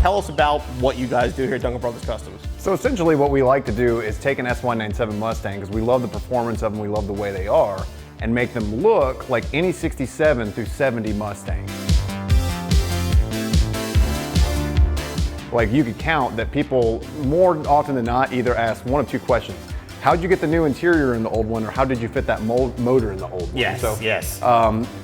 tell us about what you guys do here at Duncan Brothers Customs. So essentially what we like to do is take an S197 Mustang, because we love the performance of them, we love the way they are, and make them look like any 67 through 70 Mustang. Like, you could count that people more often than not either ask one of two questions. How'd you get the new interior in the old one, or how did you fit that motor in the old one? Yes, so, yes.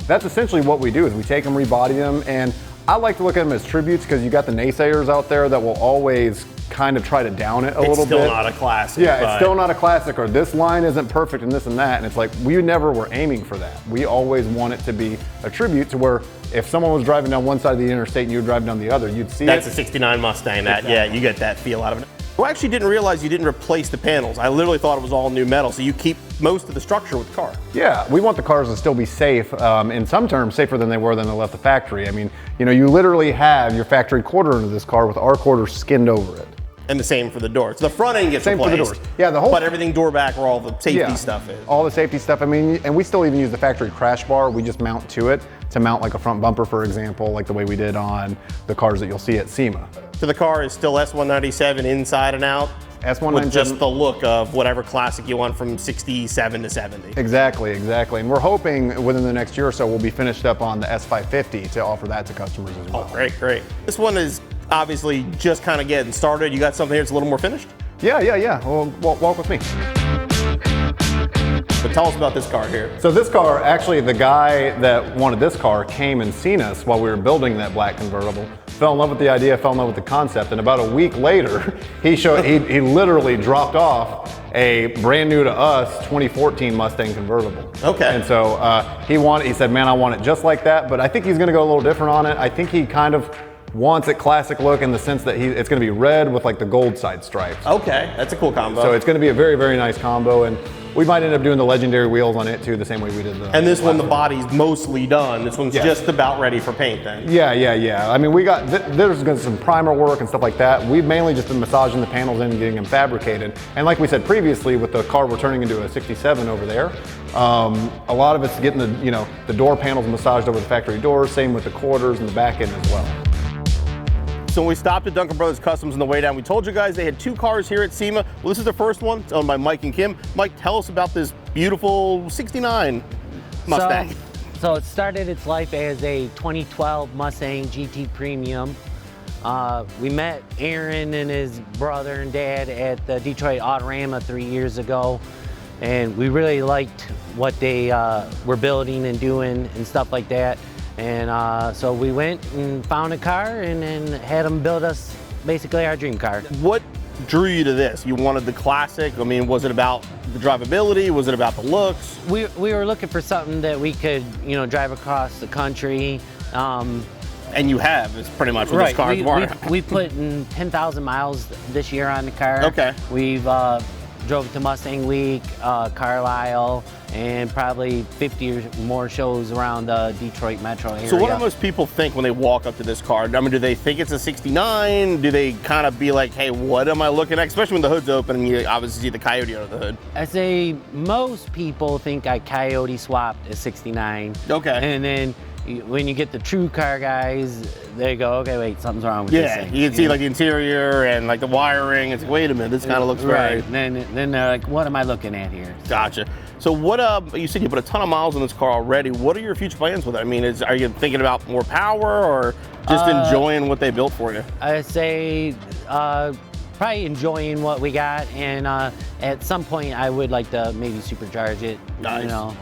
That's essentially what we do, is we take them, rebody them, and I like to look at them as tributes, because you got the naysayers out there that will always kind of try to down it a little bit. It's still not a classic. Yeah, it's still not a classic, or this line isn't perfect and this and that, and it's like, we never were aiming for that. We always want it to be a tribute to where if someone was driving down one side of the interstate and you were driving down the other, you'd see That's a 69 Mustang, that, yeah, you get that feel out of it. Well, I actually didn't realize you didn't replace the panels. I literally thought it was all new metal, so you keep most of the structure with the car. Yeah, we want the cars to still be safe, in some terms, safer than they were when they left the factory. I mean, you know, you literally have your factory quarter into this car with our quarter skinned over it. And the same for the doors. So the front end gets replaced. Same for the doors. Yeah, the whole. But everything door back where all the safety stuff is. All the safety stuff. I mean, and we still even use the factory crash bar. We just mount to it to mount like a front bumper, for example, like the way we did on the cars that you'll see at SEMA. So the car is still S197 inside and out? S197. With just the look of whatever classic you want from 67 to 70. Exactly, exactly. And we're hoping within the next year or so we'll be finished up on the S550 to offer that to customers as well. Oh, great, great. This one is obviously just kind of getting started. You got something here that's a little more finished? Yeah. Well, walk with me. But tell us about this car here. So this car, actually the guy that wanted this car came and seen us while we were building that black convertible, fell in love with the idea, fell in love with the concept, and about a week later, he literally dropped off a brand new to us 2014 Mustang convertible. Okay. And so he said, man, I want it just like that, but I think he's gonna go a little different on it. I think he kind of wants it classic look in the sense that it's going to be red with like the gold side stripes. Okay, that's a cool combo. So it's going to be a very, very nice combo, and we might end up doing the legendary wheels on it too, the same way we did the. And this one, the body's mostly done. This one's just about ready for paint then. Yeah. I mean, we got there's going to some primer work and stuff like that. We've mainly just been massaging the panels in and getting them fabricated. And like we said previously, with the car we're turning into a 67 over there, a lot of it's getting the door panels massaged over the factory doors. Same with the quarters and the back end as well. So when we stopped at Duncan Brothers Customs on the way down, we told you guys they had two cars here at SEMA. Well, this is the first one. It's owned by Mike and Kim. Mike, tell us about this beautiful 69 Mustang. So it started its life as a 2012 Mustang GT Premium. We met Aaron and his brother and dad at the Detroit Autorama 3 years ago, and we really liked what they were building and doing and stuff like that. And so we went and found a car and then had them build us basically our dream car. What drew you to this? You wanted the classic? I mean, was it about the drivability? Was it about the looks? We were looking for something that we could, drive across the country. And you have, is pretty much what this car is. We put in 10,000 miles this year on the car. Okay. We've drove to Mustang Week, Carlisle, and probably 50 or more shows around the Detroit metro area. So what do most people think when they walk up to this car? I mean, do they think it's a 69? Do they kind of be like, hey, what am I looking at? Especially when the hood's open and you obviously see the Coyote under the hood. I say most people think I Coyote swapped a 69. Okay. And then when you get the true car guys, they go, okay, wait, something's wrong with this thing. You can see like the interior and like the wiring. It's like, wait a minute, this kind of looks right. Then they're like, what am I looking at here? Gotcha. So what, you said you put a ton of miles on this car already. What are your future plans with it? I mean, are you thinking about more power or just enjoying what they built for you? I say probably enjoying what we got, and at some point I would like to maybe supercharge it. Nice.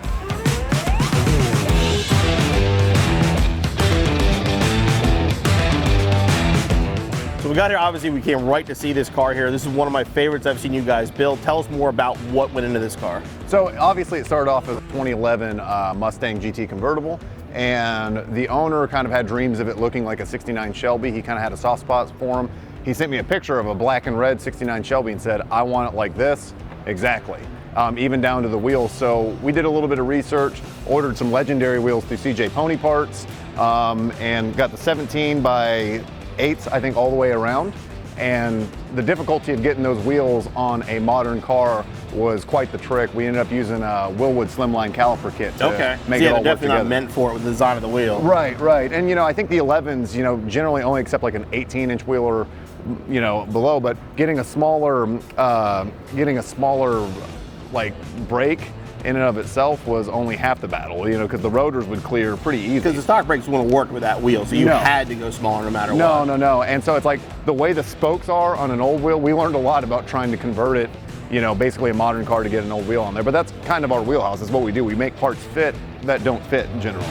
So we got here, obviously we came right to see this car here. This is one of my favorites I've seen you guys build. Tell us more about what went into this car. So obviously it started off as a 2011 Mustang GT convertible, and the owner kind of had dreams of it looking like a 69 Shelby. He kind of had a soft spot for him. He sent me a picture of a black and red 69 Shelby and said, I want it like this, exactly. Even down to the wheels. So we did a little bit of research, ordered some legendary wheels through CJ Pony Parts, and got the 17 by 8s, I think, all the way around. And the difficulty of getting those wheels on a modern car was quite the trick. We ended up using a Willwood Slimline caliper kit to make it all work definitely together. not meant for it with the design of the wheel. Right, right. And I think the 11s, generally only accept like an 18-inch wheel or, below, but getting a smaller like brake in and of itself was only half the battle, because the rotors would clear pretty easy. Because the stock brakes wouldn't work with that wheel, so you had to go smaller no matter what. No. And so it's like the way the spokes are on an old wheel, we learned a lot about trying to convert it, basically a modern car to get an old wheel on there. But that's kind of our wheelhouse, is what we do. We make parts fit that don't fit in general.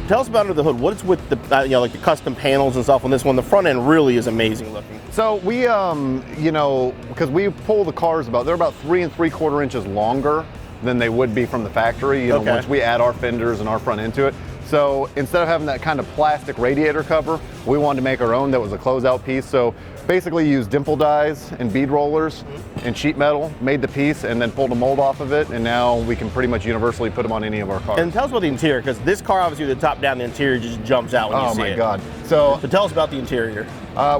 Tell us about under the hood. What is with the, like the custom panels and stuff on this one? The front end really is amazing looking. So we, because we pull the cars they're about 3 3/4 inches longer than they would be from the factory, once we add our fenders and our front into it. So instead of having that kind of plastic radiator cover, we wanted to make our own that was a closeout piece. So basically used dimple dies and bead rollers and sheet metal, made the piece, and then pulled a mold off of it, and now we can pretty much universally put them on any of our cars. And tell us about the interior, because this car, obviously, the top down, the interior just jumps out when you see it. Oh my God. So tell us about the interior.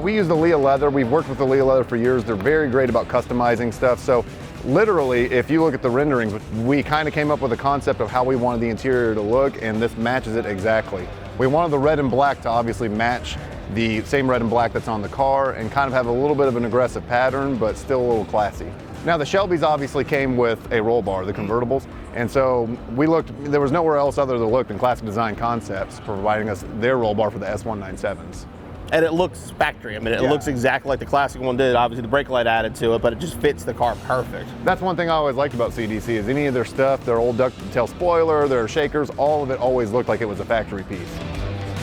We use the Leah leather. We've worked with the Leah leather for years. They're very great about customizing stuff. So literally, if you look at the renderings, we kind of came up with a concept of how we wanted the interior to look, and this matches it exactly. We wanted the red and black to obviously match the same red and black that's on the car and kind of have a little bit of an aggressive pattern, but still a little classy. Now the Shelbys obviously came with a roll bar, the convertibles, and so we looked, there was nowhere else other to look than Classic Design Concepts providing us their roll bar for the S197s. And it looks factory. I mean, it looks exactly like the classic one did. Obviously, the brake light added to it, but it just fits the car perfect. That's one thing I always liked about CDC is any of their stuff, their old ducktail spoiler, their shakers, all of it always looked like it was a factory piece.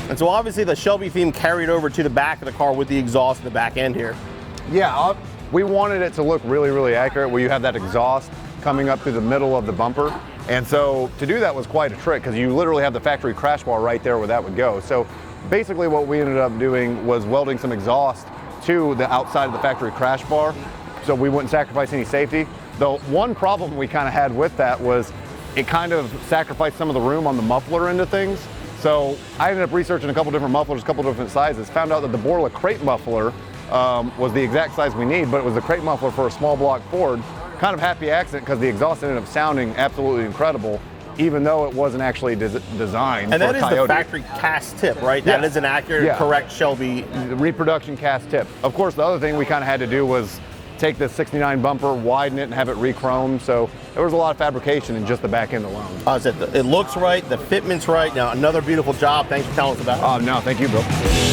And so obviously the Shelby theme carried over to the back of the car with the exhaust in the back end here. Yeah, we wanted it to look really, really accurate, where you have that exhaust coming up through the middle of the bumper. And so to do that was quite a trick, because you literally have the factory crash bar right there where that would go. So basically what we ended up doing was welding some exhaust to the outside of the factory crash bar, so we wouldn't sacrifice any safety. The one problem we kind of had with that was it kind of sacrificed some of the room on the muffler end of things. So I ended up researching a couple different mufflers, a couple different sizes, found out that the Borla crate muffler was the exact size we need, but it was the crate muffler for a small block Ford. Kind of happy accident, because the exhaust ended up sounding absolutely incredible, even though it wasn't actually designed and for that is Coyote. the factory cast tip, right? Yeah. That is an accurate, correct Shelby. The reproduction cast tip. Of course, the other thing we kind of had to do was take the 69 bumper, widen it, and have it re-chromed. So there was a lot of fabrication in just the back end alone. It looks right, the fitment's right. Now, another beautiful job. Thanks for telling us about it. Oh, no, thank you, Bill.